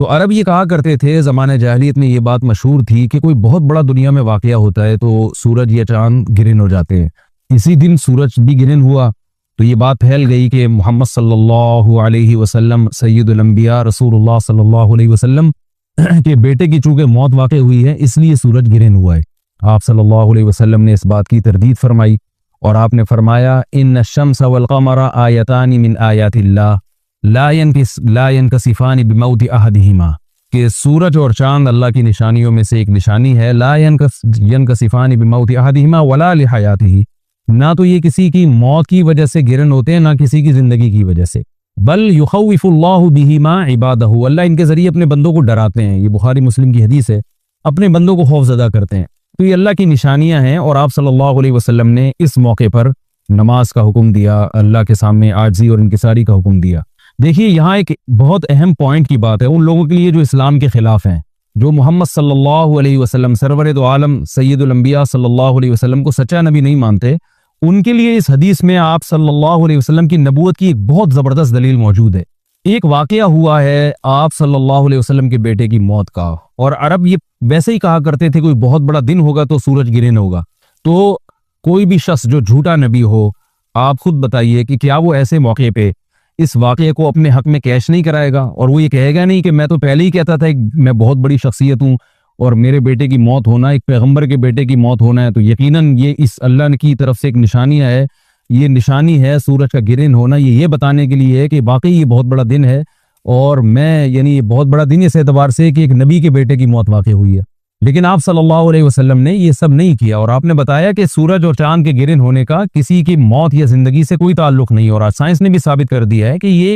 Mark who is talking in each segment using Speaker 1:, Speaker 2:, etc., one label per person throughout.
Speaker 1: तो अरब ये कहा करते थे, ज़माने जाहिलियत में ये बात मशहूर थी कि कोई बहुत बड़ा दुनिया में वाक़या होता है तो सूरज या चांद गिरन हो जाते हैं। इसी दिन सूरज भी गिरन हुआ तो ये बात फैल गई कि मोहम्मद सल्लल्लाहु अलैहि वसल्लम सैयदुल अंबिया रसूलुल्लाह सल्लल्लाहु अलैहि वसल्लम के बेटे की चूंकि मौत वाक़ हुई है इसलिए सूरज गिरन हुआ है। आप सल्लल्लाहु अलैहि वसल्लम ने इस बात की तरदीद फरमाई और आपने फरमाया, इन्न शम्स वल क़मरा आयतानि मिन आयातिल्लाह ला यनकसिफानि बिमौति अहदिहिमा, कि सूरज और चांद अल्लाह की निशानियों में से एक निशानी है। ला यनकसिफानि बिमौति अहदिहिमा वला लिहयातिही, ना तो ये किसी की मौत की वजह से गिरन होते हैं ना किसी की जिंदगी की वजह से। बल युखव्विफुल्लाहु बिहिमा इबादहु, अल्लाह इनके जरिए अपने बंदों को डराते हैं। ये बुखारी मुस्लिम की हदीस है, अपने बंदों को खौफजदा करते हैं। तो ये अल्लाह की निशानियां हैं और आप सल्लल्लाहु अलैहि वसल्लम ने इस मौके पर नमाज का हुक्म दिया, अल्लाह के सामने आजिज़ी और इनकिसारी का हुक्म दिया। देखिए यहाँ एक बहुत अहम पॉइंट की बात है उन लोगों के लिए जो इस्लाम के खिलाफ हैं, जो मोहम्मद सल्लल्लाहु अलैहि वसल्लम सरवर दो आलम सैयदुल अंबिया सल्लल्लाहु अलैहि वसल्लम को सच्चा नबी नहीं मानते। उनके लिए इस हदीस में आप सल्लल्लाहु अलैहि वसल्लम की नबूवत की एक बहुत जबरदस्त दलील मौजूद है। एक वाकया हुआ है आप सल्लल्लाहु अलैहि वसल्लम के बेटे की मौत का, और अरब ये वैसे ही कहा करते थे कोई बहुत बड़ा दिन होगा तो सूरज गिरन होगा। तो कोई भी शख्स जो झूठा नबी हो, आप खुद बताइए कि क्या वो ऐसे मौके पे इस वाकये को अपने हक में कैश नहीं कराएगा और वो ये कहेगा नहीं कि मैं तो पहले ही कहता था मैं बहुत बड़ी शख्सियत हूँ और मेरे बेटे की मौत होना, एक पैगंबर के बेटे की मौत होना है तो यकीनन ये इस अल्लाह की तरफ से एक निशानी है, ये निशानी है सूरज का गिरन होना। ये बताने के लिए है कि वाकई ये बहुत बड़ा दिन है और मैं यानी ये बहुत बड़ा दिन इस एतबार से कि एक नबी के बेटे की मौत वाक़ई हुई है। लेकिन आप सल्लल्लाहु अलैहि वसल्लम ने ये सब नहीं किया और आपने बताया कि सूरज और चांद के गिरन होने का किसी की मौत या जिंदगी से कोई ताल्लुक नहीं। और आज साइंस ने भी साबित कर दिया है कि ये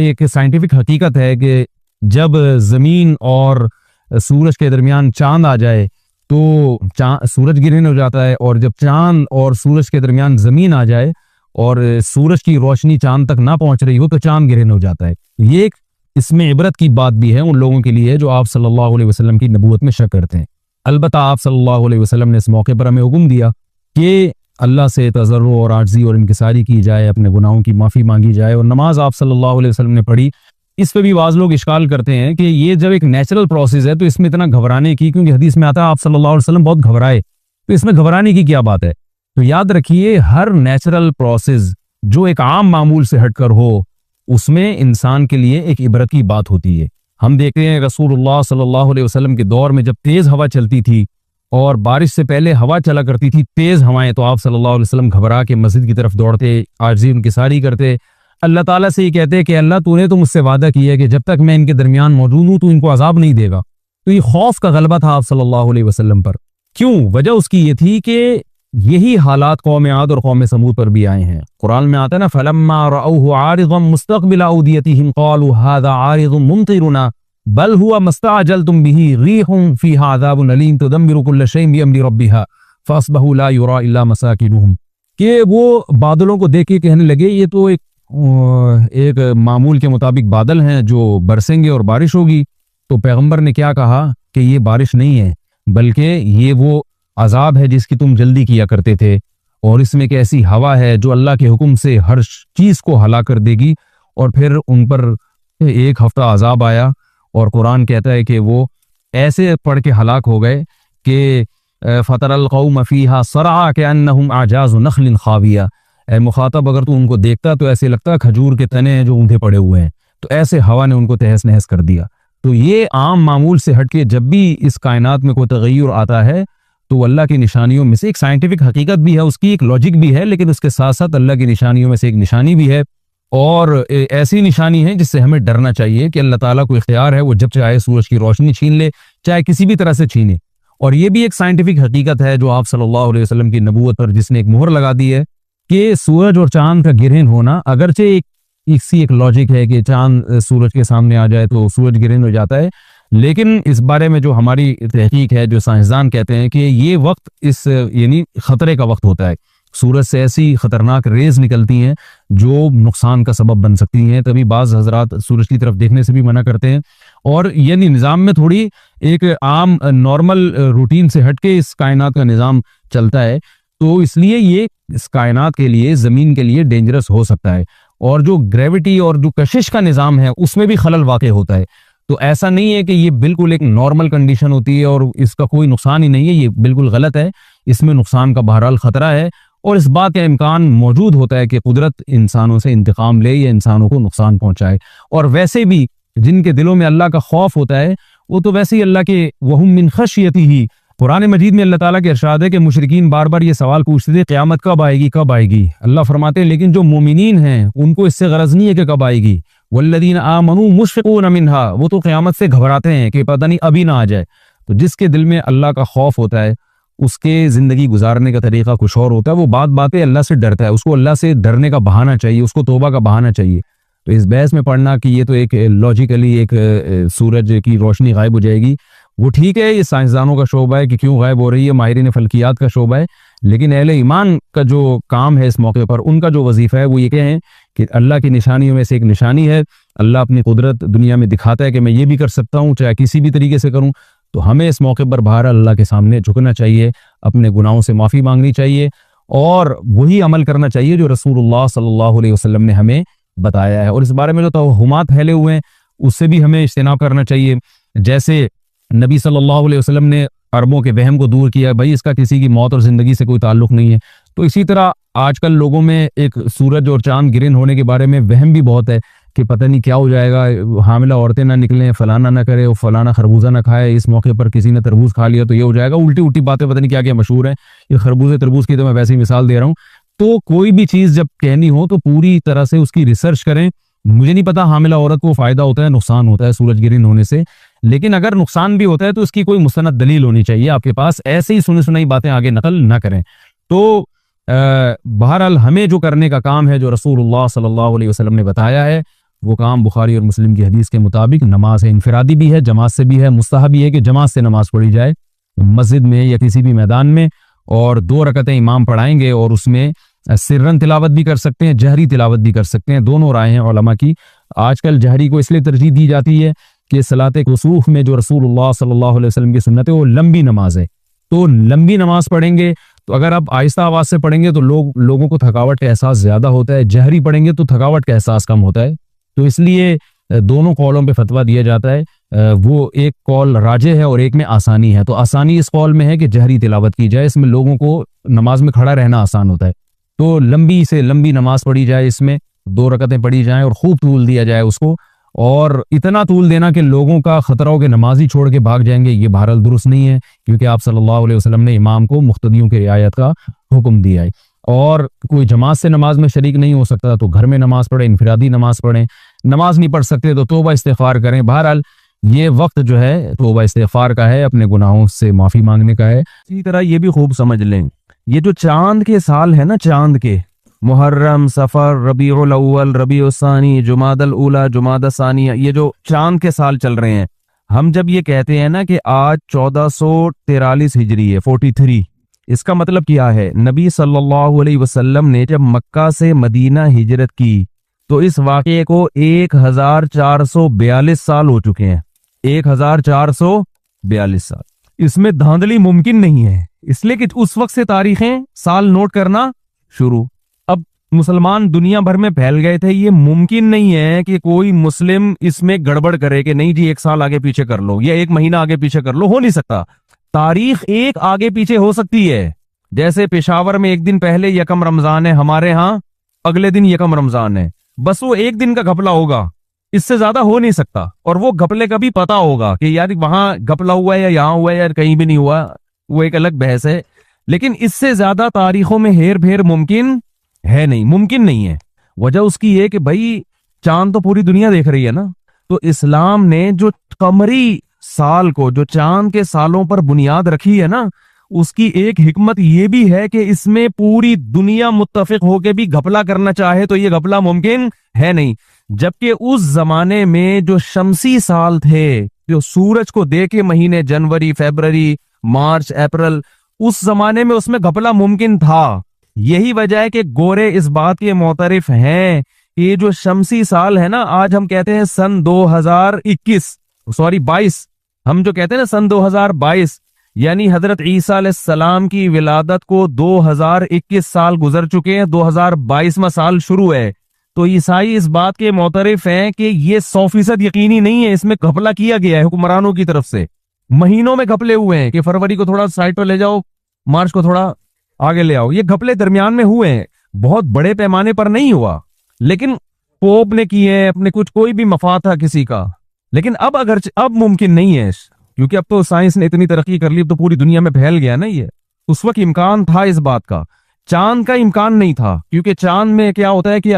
Speaker 1: एक साइंटिफिक हकीकत है कि जब जमीन और सूरज के दरमियान चांद आ जाए तो सूरज गिरन हो जाता है, और जब चांद और सूरज के दरमियान जमीन आ जाए और सूरज की रोशनी चांद तक ना पहुंच रही हो तो चांद गिरन हो जाता है। ये एक इसमें इबरत की बात भी है उन लोगों के लिए जो आप सल्लल्लाहु अलैहि वसल्लम की नबूवत में शक करते हैं। अलबत्ता आप सल्लल्लाहु अलैहि वसल्लम ने इस मौके पर हमें हुक्म दिया कि अल्लाह से तज़र्रुअ और आजिज़ी और इनकिसारी की जाए, अपने गुनाहों की माफ़ी मांगी जाए। और नमाज आप सल्लल्लाहु अलैहि वसल्लम ने पढ़ी, इस पे भी बाज़ लोग इश्काल करते हैं कि ये जब एक नेचुरल प्रोसेस है तो इसमें इतना घबराने की, क्योंकि हदीस में आता है आप सल्लल्लाहु अलैहि वसल्लम बहुत घबराए, तो इसमें घबराने की क्या बात है। तो याद रखिए हर नेचुरल प्रोसेस जो एक आम मामूल से हटकर हो उसमें इंसान के लिए एक इबरत की बात होती है। हम देखते हैं रसूलुल्लाह सल्लल्लाहु अलैहि वसल्लम के दौर में जब तेज हवा चलती थी और बारिश से पहले हवा चला करती थी तेज हवाएं, तो आप सल्लल्लाहु अलैहि वसल्लम घबरा के मस्जिद की तरफ दौड़ते, आजिज़ी इनकिसारी करते, अल्लाह ताला से ये कहते कि अल्लाह तूने तो मुझसे वादा किया है कि जब तक मैं इनके दरमियान मौजूद हूं तो इनको अजाब नहीं देगा। तो ये खौफ का गलबा था आप सल्लल्लाहु अलैहि वसल्लम पर। क्यों? वजह उसकी ये थी कि यही हालात कौम आद और कौम समूद पर भी आए हैं। कुरान में आता है ना, फलम्मा रअऊहु आरिज़न मुस्तक़बिला औदियतिहिम क़ालू हाज़ा आरिज़ुन मुमतिरुना बल हुवा मस्तअजलतुम बिही रीहुन फ़ीहा अज़ाबुन अलीम तुदम्मिरु कुल्ला शैइन बिअम्रि रब्बिहा फ़अस्बहू ला युरा इल्ला मसाकिनुहुम, कि वो बादलों को देख के कहने लगे ये तो एक मामूल के मुताबिक बादल हैं जो बरसेंगे और बारिश होगी। तो पैगंबर ने क्या कहा कि ये बारिश नहीं है बल्कि ये वो अजाब है जिसकी तुम जल्दी किया करते थे, और इसमें एक ऐसी हवा है जो अल्लाह के हुक्म से हर चीज को हला कर देगी। और फिर उन पर एक हफ्ता अजाब आया और कुरान कहता है कि वो ऐसे पढ़ के हलाक हो गए कि फतरल कौम फीहा सरा कअन्नहुम आजाज़ु नखलिन खाविया। ए मुखातब अगर तू उनको देखता तो ऐसे लगता खजूर के तने हैं जो ऊंधे पड़े हुए हैं। तो ऐसे हवा ने उनको तहस नहस कर दिया। तो ये आम मामूल से हटके जब भी इस कायनात में कोई तगय्युर आता है तो अल्लाह की निशानियों में से एक साइंटिफिक हकीकत भी है, उसकी एक लॉजिक भी है, लेकिन उसके साथ साथ अल्लाह की निशानियों में से एक निशानी भी है। और ऐसी निशानी है जिससे हमें डरना चाहिए कि अल्लाह ताला को इख्तियार है, वो जब चाहे सूरज की रोशनी छीन ले, चाहे किसी भी तरह से छीने। और ये भी एक साइंटिफिक हकीकत है जो आप सल्लल्लाहु अलैहि वसल्लम की नबूवत पर जिसने एक मोहर लगा दी है कि सूरज और चांद का गिरहन होना, अगरचे एक लॉजिक है कि चांद सूरज के सामने आ जाए तो सूरज गिरहन हो जाता है, लेकिन इस बारे में जो हमारी तहकीक है, जो साइंसदान कहते हैं कि ये वक्त इस यानी खतरे का वक्त होता है। सूरज से ऐसी खतरनाक रेज निकलती हैं जो नुकसान का सबब बन सकती हैं। तभी बाज़ हजरात सूरज की तरफ देखने से भी मना करते हैं। और यानी निज़ाम में थोड़ी एक आम नॉर्मल रूटीन से हटके इस कायनात का निज़ाम चलता है, तो इसलिए ये इस कायनात के लिए, ज़मीन के लिए डेंजरस हो सकता है। और जो ग्रेविटी और जो कशिश का निज़ाम है उसमें भी खलल वाक़ होता है। तो ऐसा नहीं है कि ये बिल्कुल एक नॉर्मल कंडीशन होती है और इसका कोई नुकसान ही नहीं है, ये बिल्कुल गलत है। इसमें नुकसान का बहरहाल खतरा है और इस बात का इम्कान मौजूद होता है कि कुदरत इंसानों से इंतकाम ले या इंसानों को नुकसान पहुंचाए। और वैसे भी जिनके दिलों में अल्लाह का खौफ होता है वो तो वैसे ही अल्लाह के वहुम मिन खशियती ही, कुरान मजीद में अल्लाह ताला के इरशाद है कि मुशरिकीन बार बार ये सवाल पूछते थे क़यामत कब आएगी कब आएगी। अल्लाह फरमाते हैं लेकिन जो मोमिनीन हैं उनको इससे गरज नहीं है कि कब आएगी। वल्लदीन आमनू मुशफ़िक़ून मिन्हा, वो तो क़यामत से घबराते हैं कि पता नहीं अभी ना आ जाए। तो जिसके दिल में अल्लाह का खौफ होता है उसके ज़िंदगी गुजारने का तरीका कुछ और होता है। वो बातें अल्लाह से डरता है, उसको अल्लाह से डरने का बहाना चाहिए, उसको तौबा का बहाना चाहिए। तो इस बहस में पढ़ना कि ये तो एक लॉजिकली एक सूरज की रोशनी गायब हो जाएगी, वो ठीक है, ये साइंसदानों का शोबा है कि क्यों गायब हो रही है, माहिरीन फल्कियात का शोबा है। लेकिन अहले ईमान का जो काम है इस मौके पर, उनका जो वजीफा है वो ये कहें कि अल्लाह की निशानियों में से एक निशानी है, अल्लाह अपनी कुदरत दुनिया में दिखाता है कि मैं ये भी कर सकता हूँ, चाहे किसी भी तरीके से करूँ। तो हमें इस मौके पर बाहर अल्लाह के सामने झुकना चाहिए, अपने गुनाहों से माफ़ी मांगनी चाहिए और वही अमल करना चाहिए जो रसूलुल्लाह सल्लल्लाहु अलैहि वसल्लम ने हमें बताया है। और इस बारे में जो तवहुमात फैले हुए हैं उससे भी हमें इज्तिनाब करना चाहिए। जैसे नबी सल्लल्लाहु अलैहि वसल्लम ने अरबों के वहम को दूर किया, भाई इसका किसी की मौत और जिंदगी से कोई ताल्लुक नहीं है। तो इसी तरह आजकल लोगों में एक सूरज और चांद गिरन होने के बारे में वहम भी बहुत है कि पता नहीं क्या हो जाएगा, हामिला औरतें ना निकलें, फलाना ना करे, फलाना खरबूजा ना खाए, इस मौके पर किसी ने तरबूज खा लिया तो ये हो जाएगा। उल्टी उल्टी बातें पता नहीं क्या क्या मशहूर है। ये खरबूजे तरबूज की तो मैं वैसे ही मिसाल दे रहा हूँ। तो कोई भी चीज़ जब कहनी हो तो पूरी तरह से उसकी रिसर्च करें। मुझे नहीं पता हामिला औरत को फायदा होता है नुकसान होता है सूरज गिरन होने से, लेकिन अगर नुकसान भी होता है तो उसकी कोई मुस्तनद दलील होनी चाहिए आपके पास, ऐसे ही सुनी सुनाई बातें आगे नकल ना करें। तो बहरहाल हमें जो करने का काम है जो रसूलुल्लाह सल्लल्लाहु अलैहि वसल्लम ने बताया है वो काम बुखारी और मुस्लिम की हदीस के मुताबिक नमाज है, इनफरादी भी है, जमात से भी है। मुस्तहब भी है कि जमात से नमाज पढ़ी जाए मस्जिद में या किसी भी मैदान में, और 2 रकतें इमाम पढ़ाएंगे और उसमें सिर्रन तिलावत भी कर सकते हैं, जहरी तिलावत भी कर सकते हैं, दोनों राय हैं उलमा की। आजकल जहरी को इसलिए तरजीह दी जाती है कि सलाते कुसूफ में जो रसूलुल्लाह सल्लल्लाहु अलैहि वसल्लम की सुन्नत है वो लंबी नमाज है, तो लंबी नमाज पढ़ेंगे तो अगर आप आहिस्ता आवाज से पढ़ेंगे तो लोगों को थकावट का एहसास ज्यादा होता है, जहरी पढ़ेंगे तो थकावट का एहसास कम होता है। तो इसलिए दोनों कौलों पे फतवा दिया जाता है, वो एक कौल राजे है और एक में आसानी है। तो आसानी इस कौल में है कि जहरी तिलावत की जाए, इसमें लोगों को नमाज में खड़ा रहना आसान होता है। तो लंबी से लंबी नमाज पढ़ी जाए, इसमें 2 रकतें पढ़ी जाएं और खूब तूल दिया जाए उसको, और इतना तूल देना कि लोगों का खतरा हो कि नमाजी छोड़ के भाग जाएंगे, ये बहरहाल दुरुस्त नहीं है, क्योंकि आप सल्लल्लाहु अलैहि वसल्लम ने इमाम को मुख्तदियों की रियायत का हुक्म दिया है। और कोई जमात से नमाज में शरीक नहीं हो सकता तो घर में नमाज पढ़े, इनफरादी नमाज पढ़ें। नमाज नहीं पढ़ सकते तो तौबा इस्तिग़फ़ार करें। बहरहाल ये वक्त जो है तौबा इस्तिग़फ़ार का है, अपने गुनाहों से माफ़ी मांगने का है। इसी तरह ये भी खूब समझ लें, ये जो चांद के साल है ना, चांद के मुहर्रम, सफर, रबीउल अव्वल, रबीउल सानी, जुमादल ऊला, जुमादा सानिया, ये जो चांद के साल चल रहे हैं, हम जब ये कहते हैं ना कि आज 1443 हिजरी है, 43, इसका मतलब क्या है? नबी सल्लल्लाहु अलैहि वसल्लम ने जब मक्का से मदीना हिजरत की तो इस वाक़े को 1442 साल हो चुके हैं। 1442 साल। इसमें धांधली मुमकिन नहीं है, इसलिए कि उस वक्त से तारीखें साल नोट करना शुरू। अब मुसलमान दुनिया भर में फैल गए थे, ये मुमकिन नहीं है कि कोई मुस्लिम इसमें गड़बड़ करे कि नहीं जी 1 साल आगे पीछे कर लो या 1 महीना आगे पीछे कर लो, हो नहीं सकता। तारीख एक आगे पीछे हो सकती है, जैसे पेशावर में 1 दिन पहले यकम रमजान है, हमारे यहाँ अगले दिन यकम रमजान है, बस वो 1 दिन का घपला होगा, इससे ज्यादा हो नहीं सकता। और वो घपले का भी पता होगा कि यार वहां घपला हुआ है या यहाँ हुआ है या कहीं भी नहीं हुआ, वो एक अलग बहस है। लेकिन इससे ज्यादा तारीखों में हेर फेर मुमकिन है नहीं, मुमकिन नहीं है। वजह उसकी है कि भाई चांद तो पूरी दुनिया देख रही है ना, तो इस्लाम ने जो कमरी साल को, जो चांद के सालों पर बुनियाद रखी है ना, उसकी एक हिकमत ये भी है कि इसमें पूरी दुनिया मुत्तफिक होके भी घपला करना चाहे तो ये घपला मुमकिन है नहीं। जबकि उस जमाने में जो शमसी साल थे, जो सूरज को देखे महीने जनवरी, फरवरी, मार्च, अप्रैल, उस जमाने में उसमें घपला मुमकिन था। यही वजह है कि गोरे इस बात के मोतरिफ हैं कि ये जो शमसी साल है ना, आज हम कहते हैं सन 22, हम जो कहते हैं ना सन 2022, यानी हजरत ईसा अलैहिस्सलाम की विलादत को 2021 साल गुजर चुके हैं, 2022वां साल शुरू है। तो ईसाई इस बात के मोतरफ हैं कि ये 100% यकीनी नहीं है, इसमें घपला किया गया है हुक्मरानों की तरफ से। महीनों में घपले हुए हैं कि फरवरी को थोड़ा साइड पर ले जाओ, मार्च को थोड़ा आगे ले आओ। ये घपले दरमियान में हुए हैं, बहुत बड़े पैमाने पर नहीं हुआ, लेकिन पोप ने किए हैं अपने, कुछ कोई भी मफाद था किसी का। लेकिन अब मुमकिन नहीं है, क्योंकि अब तो साइंस ने इतनी तरक्की कर ली, अब तो पूरी दुनिया में फैल गया ना ये। उस वक्त इम्कान था इस बात का, चांद का इम्कान नहीं था, क्योंकि चांद में क्या होता है कि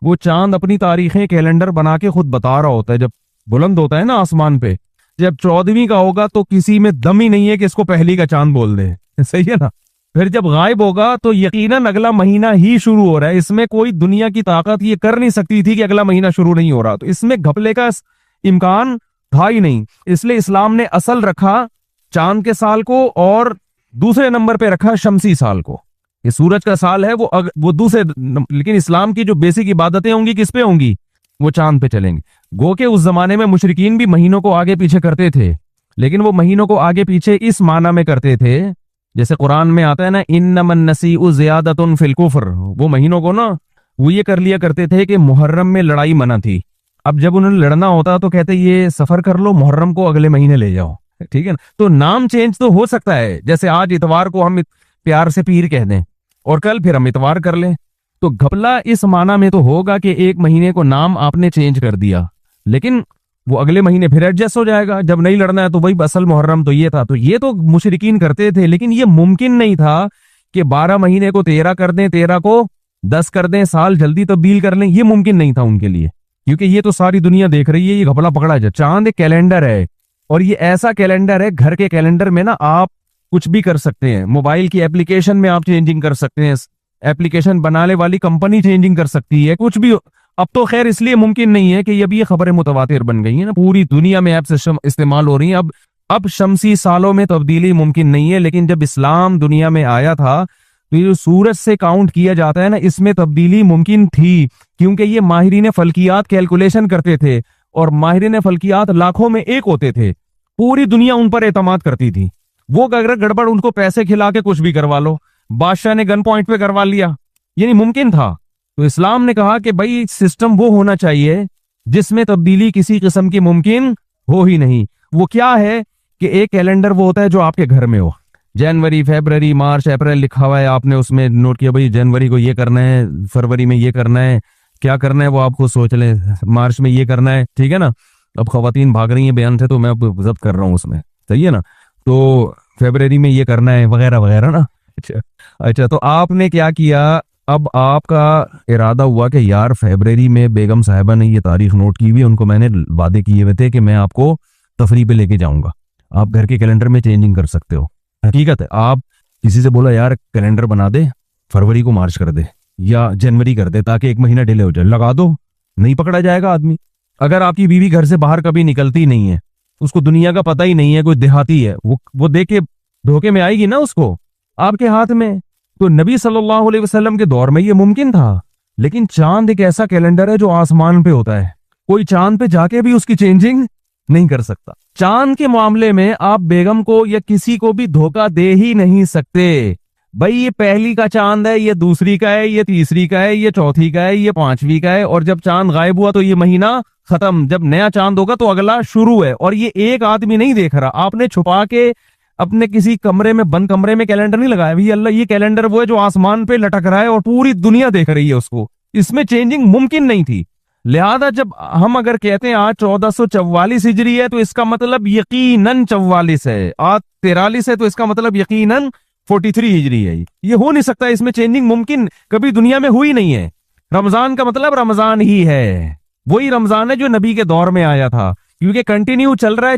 Speaker 1: वो चांद अपनी तारीखें कैलेंडर बना के खुद बता रहा होता है। जब बुलंद होता है ना आसमान पे, जब 14वीं का होगा तो किसी में दम ही नहीं है कि इसको पहली का चांद बोल दे, सही है ना। फिर जब गायब होगा तो यकीनन अगला महीना ही शुरू हो रहा है। इसमें कोई दुनिया की ताकत ये कर नहीं सकती थी कि अगला महीना शुरू नहीं हो रहा, तो इसमें घपले का इम्कान था ही नहीं। इसलिए इस्लाम ने असल रखा चांद के साल को और दूसरे नंबर पे रखा शमसी साल को। ये सूरज का साल है वो दूसरे, लेकिन इस्लाम की जो बेसिक इबादतें होंगी किस पे होंगी, वो चांद पे चलेंगे। गो के उस जमाने में मुशरिकीन भी महीनों को आगे पीछे करते थे, लेकिन वो महीनों को आगे पीछे इस माना में करते थे, जैसे कुरान में आता है ना, इन्नमन नसीउ ज़ियादतुन फिल कुफ्र। वो महीनों को ना वो ये कर लिया करते थे कि मुहर्रम में लड़ाई मना थी, अब जब उन्हें लड़ना होता तो कहते ये सफर कर लो, मुहर्रम को अगले महीने ले जाओ, ठीक है ना। तो नाम चेंज तो हो सकता है, जैसे आज इतवार को हम प्यार से पीर कह दें और कल फिर हम इतवार कर लें, तो घपला इस माना में तो होगा कि एक महीने को नाम आपने चेंज कर दिया, लेकिन वो अगले महीने फिर एडजस्ट हो जाएगा। जब नहीं लड़ना है तो वही असल मुहर्रम तो ये था। तो ये तो मुशरिकीन करते थे, लेकिन ये मुमकिन नहीं था कि 12 महीने को 13 कर दें, 13 को 10 कर दें, साल जल्दी तब्दील कर लें। ये मुमकिन नहीं था उनके लिए, क्योंकि ये तो सारी दुनिया देख रही है, ये घपला पकड़ा जाए। चांद एक कैलेंडर है, और ये ऐसा कैलेंडर है, घर के कैलेंडर में ना आप कुछ भी कर सकते हैं। मोबाइल की एप्लीकेशन में आप चेंजिंग कर सकते हैं, एप्लीकेशन बनाने वाली कंपनी चेंजिंग कर सकती है, कुछ भी। अब तो खैर इसलिए मुमकिन नहीं है कि ये खबरें मुतवातिर बन गई है ना, पूरी दुनिया में ऐप्स इस्तेमाल हो रही हैं। अब शमसी सालों में तब्दीली मुमकिन नहीं है, लेकिन जब इस्लाम दुनिया में आया था तो ये सूरज से काउंट किया जाता है ना, इसमें तब्दीली मुमकिन थी, क्योंकि ये माहिरीन फल्कियात कैलकुलेशन करते थे, और माहिरीन फल्कियात लाखों में एक होते थे, पूरी दुनिया उन पर एतमाद करती थी। वो अगर गड़बड़, उनको पैसे खिला के कुछ भी करवा लो, बादशाह ने गन पॉइंट पे करवा लिया, यानी मुमकिन था। तो इस्लाम ने कहा कि भाई सिस्टम वो होना चाहिए जिसमें तब्दीली किसी किस्म की मुमकिन हो ही नहीं। वो क्या है कि एक कैलेंडर वो होता है जो आपके घर में हो, जनवरी, फरवरी, मार्च, अप्रैल लिखा हुआ है, आपने उसमें नोट किया भाई जनवरी को ये करना है, फरवरी में ये करना है, क्या करना है वो आप खुद सोच लें, मार्च में ये करना है, ठीक है ना। अब खवातीन भाग रही हैं बयान से, तो मैं अब जब्त कर रहा हूँ उसमें, सही है ना। तो फरवरी में ये करना है वगैरह वगैरह ना। अच्छा, तो आपने क्या किया, अब आपका इरादा हुआ कि यार फरवरी में बेगम साहिबा ने ये तारीख नोट की हुई है, उनको मैंने वादे किए हुए थे कि मैं आपको तफरी पे लेके जाऊंगा, आप घर के कैलेंडर में चेंजिंग कर सकते हो। हकीकत है, आप किसी से बोला यार कैलेंडर बना दे, फरवरी को मार्च कर दे या जनवरी कर दे, ताकि एक महीना डिले हो जाए, लगा दो, नहीं पकड़ा जाएगा आदमी। अगर आपकी बीवी घर से बाहर कभी निकलती नहीं है, उसको दुनिया का पता ही नहीं है, कोई देहाती है, वो देख के धोखे में आएगी ना उसको आपके हाथ में। तो नबी सल्लल्लाहु अलैहि वसल्लम के दौर में ये मुमकिन था, लेकिन चांद एक ऐसा कैलेंडर है जो आसमान पे होता है, कोई चांद पे जाके भी उसकी चेंजिंग नहीं कर सकता। चांद के मामले में आप बेगम को या किसी को भी धोखा दे ही नहीं सकते। भाई ये पहली का चांद है, ये दूसरी का है, ये तीसरी का है, ये चौथी का है, ये पांचवी का है, और जब चांद गायब हुआ तो ये महीना खत्म, जब नया चांद होगा तो अगला शुरू है। और ये एक आदमी नहीं देख रहा, आपने छुपा के अपने किसी कमरे में, बंद कमरे में कैलेंडर नहीं लगाया भाई, अल्लाह ये कैलेंडर वो है जो आसमान पे लटक रहा है और पूरी दुनिया देख रही है उसको, इसमें चेंजिंग मुमकिन नहीं थी। लिहाजा जब हम अगर कहते हैं आज 1444 हिजरी है तो इसका मतलब यकीनन 44 है, आज 43 है तो इसका मतलब यकीनन 43 हिजरी है। ये हो नहीं सकता, इसमें चेंजिंग मुमकिन कभी दुनिया में हुई नहीं है। रमजान का मतलब रमजान ही है, वही रमजान है जो नबी के दौर में आया था, क्योंकि कंटिन्यू चल रहा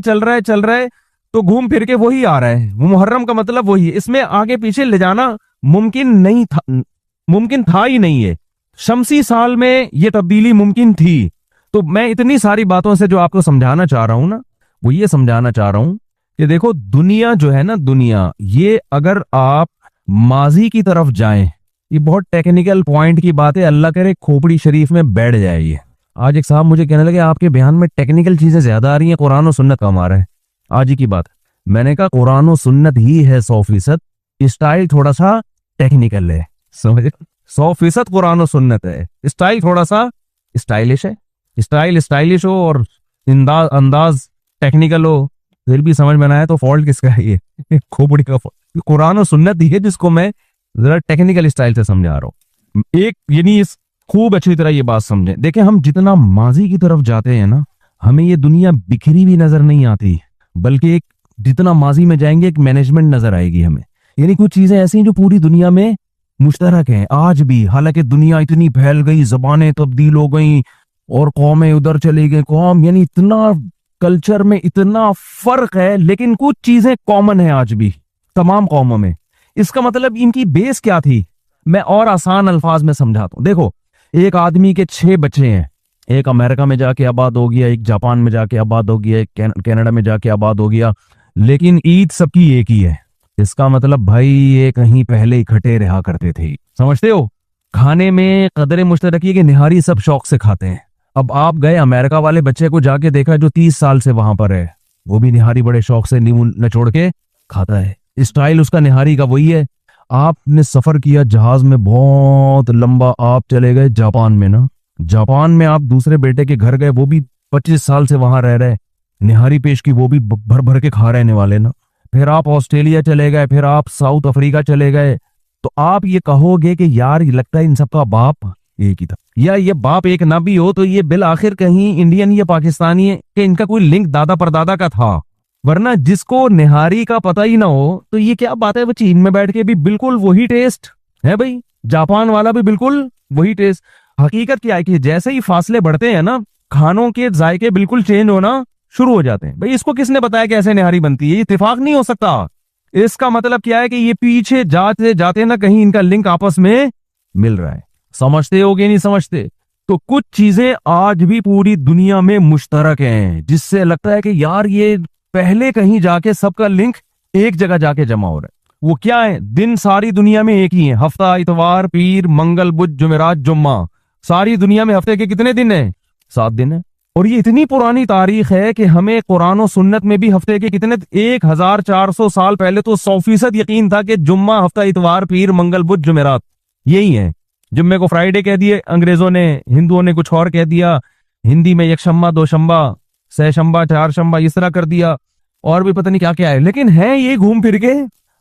Speaker 1: है तो घूम फिर के वही आ रहा है। मुहर्रम का मतलब वही है, इसमें आगे पीछे ले जाना मुमकिन था ही नहीं है। शमसी साल में ये तब्दीली मुमकिन थी। तो मैं इतनी सारी बातों से जो आपको समझाना चाह रहा हूं ना, वो ये समझाना चाह रहा हूं कि देखो दुनिया जो है ना, दुनिया ये अगर आप माजी की तरफ जाएं, ये बहुत टेक्निकल पॉइंट की बात है, अल्लाह करे खोपड़ी शरीफ में बैठ जाए। ये आज एक साहब मुझे कहने लगे आपके बयान में टेक्निकल चीजें ज्यादा आ रही हैं, कुरान और सुन्नत कम आ रहा है। आज ही की बात, मैंने कहा कुरान और सुन्नत ही है 100%, स्टाइल थोड़ा सा टेक्निकल है, समझ, 100% कुरान और सुन्नत है, स्टाइल थोड़ा सा स्टाइलिश है, स्टाइल स्टाइलिश हो और अंदाज टेक्निकल हो, फिर भी समझ में ना आए तो फॉल्ट किसका है? ये खोपड़ी का fault। कुरान और सुन्नत ही है जिसको मैं जरा टेक्निकल स्टाइल से समझा रहा हूँ। एक यानी खूब अच्छी तरह ये बात समझे। देखें, हम जितना माजी की तरफ जाते हैं ना, हमें ये दुनिया बिखरी भी नजर नहीं आती, बल्कि एक जितना माजी में जाएंगे एक मैनेजमेंट नजर आएगी हमें। यानी कुछ चीजें ऐसी हैं जो पूरी दुनिया में मुश्तरक हैं आज भी, हालांकि दुनिया इतनी फैल गई, जबानें तब्दील हो गई और कौमें उधर चली गई, कौम यानी इतना कल्चर में इतना फर्क है, लेकिन कुछ चीजें कॉमन है आज भी तमाम कौमों में। इसका मतलब इनकी बेस क्या थी, मैं और आसान अल्फाज में समझाता हूं। देखो, एक आदमी के 6 बच्चे हैं, एक अमेरिका में जाके आबाद हो गया, एक जापान में जाके आबाद हो गया, एक कनाडा में जाके आबाद हो गया, लेकिन ईद सबकी एक ही है। इसका मतलब भाई ये कहीं पहले इकट्ठे रहा करते थे, समझते हो? खाने में कदर मुश्तरक है कि निहारी सब शौक से खाते हैं। अब आप गए अमेरिका वाले बच्चे को जाके देखा जो 30 साल से वहां पर है, वो भी निहारी बड़े शौक से नींबू नचोड़ के खाता है, स्टाइल उसका निहारी का वही है। आपने सफर किया जहाज में बहुत लंबा, आप चले गए जापान में ना, जापान में आप दूसरे बेटे के घर गए, वो भी 25 साल से वहां रह रहे, निहारी पेश की वो भी भर भर के खा रहने वाले ना। फिर आप ऑस्ट्रेलिया चले गए, फिर आप साउथ अफ्रीका चले गए, तो आप ये कहोगे कि यार ये लगता है इन सबका बाप एक ही था, या ये बाप एक ना भी हो तो ये बिल आखिर कहीं इंडियन या पाकिस्तानी है कि इनका कोई लिंक दादा परदादा का था। वरना जिसको निहारी का पता ही ना हो तो ये क्या बात है, वो चीन में बैठ के भी बिल्कुल वही टेस्ट है भाई, जापान वाला भी बिल्कुल वही टेस्ट। हकीकत क्या है कि जैसे ही फासले बढ़ते हैं ना, खानों के जायके बिल्कुल चेंज होना शुरू हो जाते हैं। भाई इसको किसने बताया कैसे निहारी बनती है? ये इत्तेफाक नहीं हो सकता। इसका मतलब क्या है कि ये पीछे जाते जाते ना कहीं इनका लिंक आपस में मिल रहा है। समझते हो कि नहीं समझते? तो कुछ चीजें आज भी पूरी दुनिया में मुश्तरक हैं, जिससे लगता है कि यार ये पहले कहीं जाके सबका लिंक एक जगह जाके जमा हो रहा है। वो क्या है? दिन सारी दुनिया में एक ही है, हफ्ता, इतवार, पीर, मंगल, बुध, जुमेरात, जुम्मा। सारी दुनिया में हफ्ते के कितने दिन है? 7 दिन है। और ये इतनी पुरानी तारीख है कि हमें कुरान और सुन्नत में भी हफ्ते के कितने 1400 साल पहले तो 100% यकीन था कि जुम्मा, हफ्ता, इतवार, पीर, मंगल, बुध, जुमेरात यही है। जुम्मे को फ्राइडे कह दिए अंग्रेजों ने, हिंदुओं ने कुछ और कह दिया, हिंदी में यकशंबा, दोशंबा, सहशंबा, चार शंबा इस तरह कर दिया, और भी पता नहीं क्या क्या है, लेकिन है ये घूम फिर के।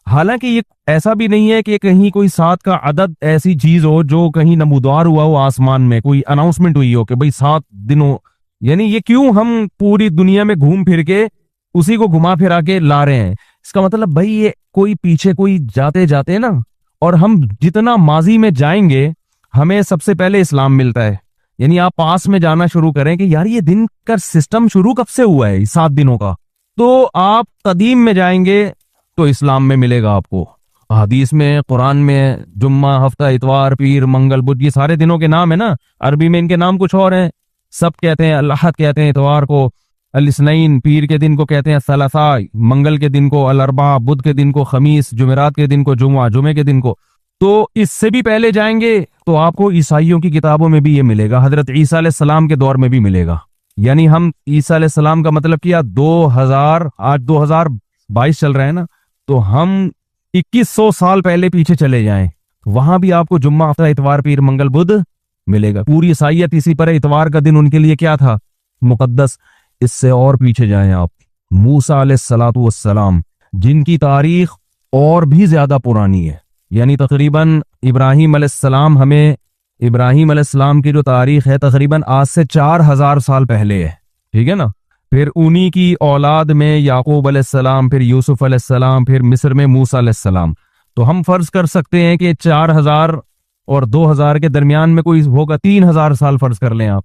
Speaker 1: हालांकि ये ऐसा भी नहीं है कि कहीं कोई 7 का अदद ऐसी चीज हो जो कहीं नमूदार हुआ हो, आसमान में कोई अनाउंसमेंट हुई हो कि भाई 7 दिनों, यानी ये क्यों हम पूरी दुनिया में घूम फिर के उसी को घुमा फिरा के ला रहे हैं? इसका मतलब भाई ये कोई पीछे कोई जाते जाते ना, और हम जितना माजी में जाएंगे हमें सबसे पहले इस्लाम मिलता है। यानी आप पास में जाना शुरू करें कि यार ये दिन का सिस्टम शुरू कब से हुआ है 7 दिनों का, तो आप कदीम में जाएंगे तो इस्लाम में मिलेगा आपको। हदीस में, कुरान में जुम्मा, हफ्ता, इतवार, पीर, मंगल, बुध ये सारे दिनों के नाम है ना। अरबी में इनके नाम कुछ और हैं, सब कहते हैं अल्लाह कहते हैं इतवार को, अल-इस्नैन पीर के दिन को कहते हैं सलासा, मंगल के दिन को अल-अरबा, बुध के दिन को खमीस, जुमेरात के दिन को जुमा, जुमे के दिन को। तो इससे भी पहले जाएंगे तो आपको ईसाइयों की किताबों में भी ये मिलेगा, हजरत ईसा अलैहिस्सलाम के दौर में भी मिलेगा। यानी हम ईसा अलैहिस्सलाम का मतलब किया 2000, आज 2022 चल रहा है ना, तो हम 2100 साल पहले पीछे चले जाएं, वहां भी आपको जुम्मा, हफ्ता, इतवार, पीर, मंगल, बुध मिलेगा। पूरी ईसाइयत इसी पर है। इतवार का दिन उनके लिए क्या था? मुकद्दस। इससे और पीछे जाएं आप, मूसा अलैहिस्सलातु वस्सलाम, जिनकी तारीख और भी ज्यादा पुरानी है। यानी तकरीबन इब्राहिम अलैहिस्सलाम, हमें इब्राहिम अलैहिस्सलाम की जो तारीख है तकरीबन आज से 4000 साल पहले है, ठीक है ना। फिर उन्हीं की औलाद में याकूब अलैहिस्सलाम, फिर यूसुफ अलैहिस्सलाम, फिर मिस्र में मूसा अलैहिस्सलाम। तो हम फर्ज कर सकते हैं कि 4000 और 2000 के दरमियान में कोई होगा 3000 साल फर्ज कर लें आप।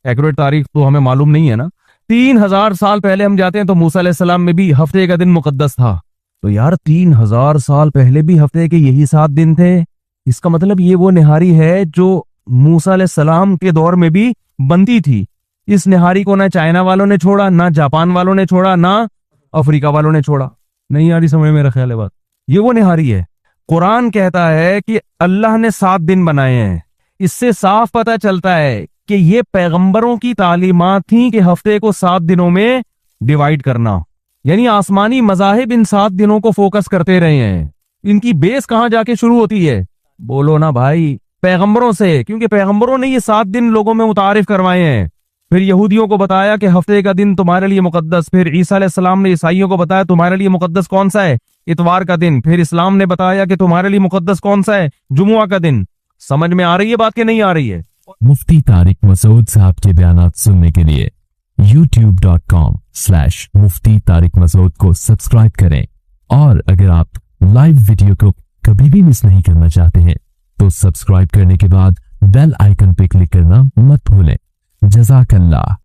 Speaker 1: एक्यूरेट तारीख तो हमें मालूम नहीं है ना। 3000 साल पहले हम जाते हैं तो मूसा अलैहिस्सलाम में भी हफ्ते का दिन मुकद्दस था। तो यार 3000 साल पहले भी हफ्ते के यही 7 दिन थे। इसका मतलब ये वो निहारी है जो मूसा अलैहिस्सलाम के दौर में भी बनती थी। इस निहारी को ना चाइना वालों ने छोड़ा, ना जापान वालों ने छोड़ा, ना अफ्रीका वालों ने छोड़ा। नहीं आ रही समझ, मेरा ख्याल है बात। ये वो निहारी है। कुरान कहता है कि अल्लाह ने 7 दिन बनाए हैं। इससे साफ पता चलता है कि ये पैगंबरों की तालीमात थी कि हफ्ते को 7 दिनों में डिवाइड करना। यानी आसमानी मजाहिब इन 7 दिनों को फोकस करते रहे हैं। इनकी बेस कहां जाके शुरू होती है? बोलो ना भाई, पैगंबरों से, क्योंकि पैगंबरों ने ये 7 दिन लोगों में मुतारिफ करवाए हैं। फिर यहूदियों को बताया कि हफ्ते का दिन तुम्हारे लिए मुकद्दस। फिर ईसा अलैहिस्सलाम ने ईसाइयों को बताया तुम्हारे लिए मुकद्दस कौन सा है, इतवार का दिन। फिर इस्लाम ने बताया कि तुम्हारे लिए मुकद्दस कौन सा है, जुमुआ का दिन। समझ में आ रही है बात कि नहीं आ रही है?
Speaker 2: मुफ्ती तारिक मसूद साहब के बयानात सुनने के लिए youtube.com/मुफ्ती तारिक मसूद को सब्सक्राइब करें। और अगर आप लाइव वीडियो को कभी भी मिस नहीं करना चाहते हैं तो सब्सक्राइब करने के बाद बेल आइकन पर क्लिक करना मत भूलें। जज़ाकल्लाह।